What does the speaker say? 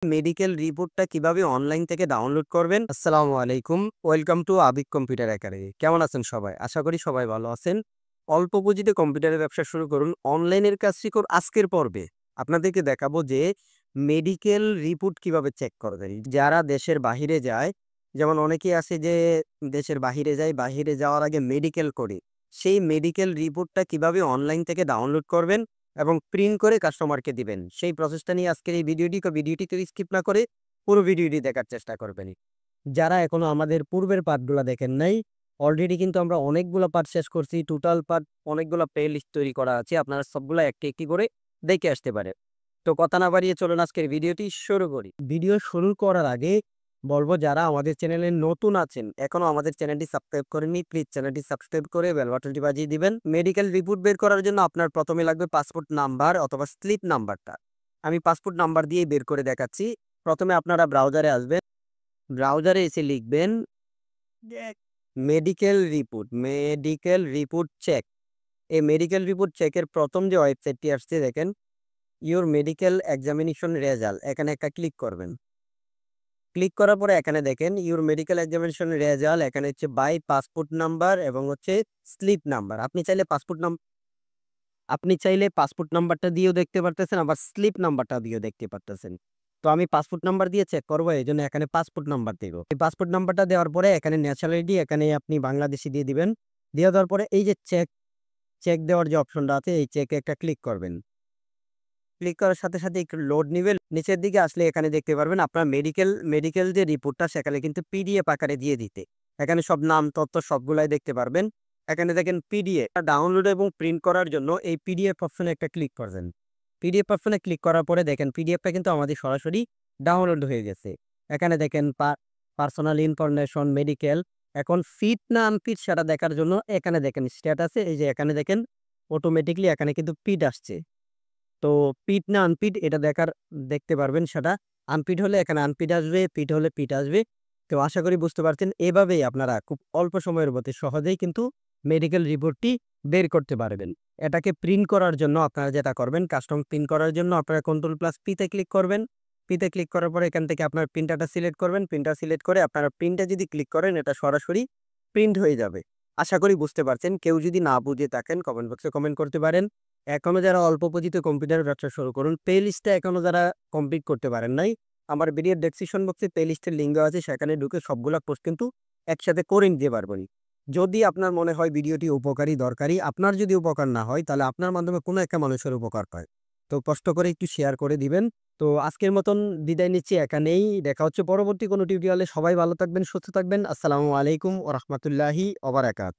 Medical রিপোর্টটা কিভাবে online থেকে ডাউনলোড করবেন। আসসালামু আলাইকুম, ওয়েলকাম টু আবিক কম্পিউটার একাডেমি। কেমন আছেন সবাই? আশা করি সবাই ভালো আছেন। অল্প পুঁজিতে কম্পিউটারের ব্যবসা শুরু করুন, অনলাইনের কাজ শিখুন। আজকের পর্বে আপনাদেরকে দেখাবো যে মেডিকেল রিপোর্ট কিভাবে চেক করবেন। যারা দেশের বাহিরে যায়, যেমন অনেকেই আছে যে দেশের বাহিরে যায়, বাহিরে যাওয়ার আগে মেডিকেল করে, সেই মেডিকেল রিপোর্টটা কিভাবে অনলাইন থেকে ডাউনলোড করবেন এবং প্রিন্ট করে কাস্টমারকে দিবেন, সেই প্রসেসটা নিয়ে আজকের এই ভিডিওটি কেউ স্কিপ না করে পুরো ভিডিওটি দেখার চেষ্টা করবেন। যারা এখনো আমাদের পূর্বের পার্টগুলো দেখেন নাই, অলরেডি কিন্তু আমরা অনেকগুলো পার্ট শেষ করছি। টোটাল পার্ট অনেকগুলো প্লে লিস্ট তৈরি করা আছে, আপনারা সবগুলো একটি একটি করে দেখে আসতে পারে। তো কথা না বাড়িয়ে চলুন আজকের ভিডিওটি শুরু করি। ভিডিও শুরু করার আগে বলবো, যারা আমাদের চ্যানেলে নতুন আছেন, এখনো আমাদের চ্যানেলটি সাবস্ক্রাইব করেননি, প্লিজ চ্যানেলটি সাবস্ক্রাইব করে বেল বাটনটি বাজিয়ে দিবেন। মেডিকেল রিপোর্ট বের করার জন্য আপনার প্রথমে লাগবে পাসপোর্ট নাম্বার অথবা স্লিপ নাম্বারটা। আমি পাসপোর্ট নাম্বার দিয়ে বের করে দেখাচ্ছি। প্রথমে আপনারা ব্রাউজারে আসবেন, ব্রাউজারে এসে লিখবেন মেডিকেল রিপোর্ট চেক। এই মেডিকেল রিপোর্ট চেকের প্রথম যে ওয়েবসাইটটি আসছে দেখেন, ইউর মেডিকেল এক্সামিনেশন রেজাল্ট, এখানে একটা ক্লিক করবেন। ক্লিক করার পরে এখানে দেখেন ইউর মেডিকেল এক্সামিনেশন রেজাল্ট, এখানে হচ্ছে বাই পাসপোর্ট নাম্বার এবং হচ্ছে স্লিপ নাম্বার। আপনি চাইলে পাসপোর্ট নাম্বারটা দিয়েও দেখতে পারতেছেন, আবার স্লিপ নাম্বারটা দিয়েও দেখতে পারতেছেন। তো আমি পাসপোর্ট নাম্বার দিয়ে চেক করবো, এই জন্য এখানে পাসপোর্ট নাম্বার দেব। এই পাসপোর্ট নাম্বারটা দেওয়ার পরে এখানে ন্যাশনালিটি, এখানে আপনি বাংলাদেশি দিয়ে দিবেন। দিয়ে দেওয়ার পরে এই যে চেক চেক দেওয়ার যে অপশনটা আছে, এই চেকে একটা ক্লিক করবেন। ক্লিক করার সাথে সাথে একটু লোড নিবে। নিচের দিকে আসলে এখানে দেখতে পারবেন আপনার মেডিকেল যে রিপোর্টটা, সেখানে কিন্তু পিডিএফ আকারে দিয়ে দিতে। এখানে সব নাম তথ্য সবগুলাই দেখতে পারবেন। এখানে দেখেন পিডিএফ ডাউনলোড এবং প্রিন্ট করার জন্য এই পিডিএফ অপশনে একটা ক্লিক করবেন। পিডিএফ অপশনে ক্লিক করার পরে দেখেন পিডিএফটা কিন্তু আমাদের সরাসরি ডাউনলোড হয়ে গেছে। এখানে দেখেন পার্সোনাল ইনফরমেশন মেডিকেল। এখন ফিট না আনফিট সেটা দেখার জন্য এখানে দেখেন স্ট্যাটাসে, এই যে এখানে দেখেন অটোমেটিকলি এখানে কিন্তু পিড আসছে। তো পিট না আনপিট এটা দেখতে পারবেন সেটা। আনপিট হলে এখানে আনপিট আসবে, পিট হলে পিট আসবে। তো আশা করি বুঝতে পারছেন। এভাবেই আপনারা খুব অল্প সময়ের মধ্যে সহজেই কিন্তু মেডিকেল রিপোর্টটি বের করতে পারবেন। এটাকে প্রিন্ট করার জন্য আপনারা যেটা করবেন, কাস্টম প্রিন্ট করার জন্য আপনারা Ctrl+P-তে ক্লিক করবেন। পিতে ক্লিক করার পরে এখান থেকে আপনার প্রিন্টারটা সিলেক্ট করবেন। প্রিন্টার সিলেক্ট করে আপনারা প্রিন্টে যদি ক্লিক করেন, এটা সরাসরি প্রিন্ট হয়ে যাবে। আশা করি বুঝতে পারছেন। কেউ যদি না বুঝে থাকেন কমেন্ট বক্সে কমেন্ট করতে পারেন। এখনো যারা অল্প পুঁজিতে কম্পিউটার ব্যবসা শুরু করুন, প্লে লিস্টটা এখনো যারা কমপ্লিট করতে পারেন নাই, আমার ভিডিওর ডেসক্রিপশন বক্সে প্লে লিস্টের লিঙ্ক দেওয়া আছে, সেখানে ঢুকে সবগুলা কোর্স কিন্তু একসাথে করে নিতে পারবেন। যদি আপনার মনে হয় ভিডিওটি উপকারী দরকারি, আপনার যদি উপকার না হয়, তাহলে আপনার মাধ্যমে কোনো একটা মানুষের উপকার হয়, তো কষ্ট করে একটু শেয়ার করে দিবেন। তো আজকের মতন বিদায় নিচ্ছি এখানেই। দেখা হচ্ছে পরবর্তী কোনো টিউটোরিয়ালে। সবাই ভালো থাকবেন, সুস্থ থাকবেন। আসসালামু আলাইকুম ওয়া রাহমাতুল্লাহি ওয়া বারাকাতুহু।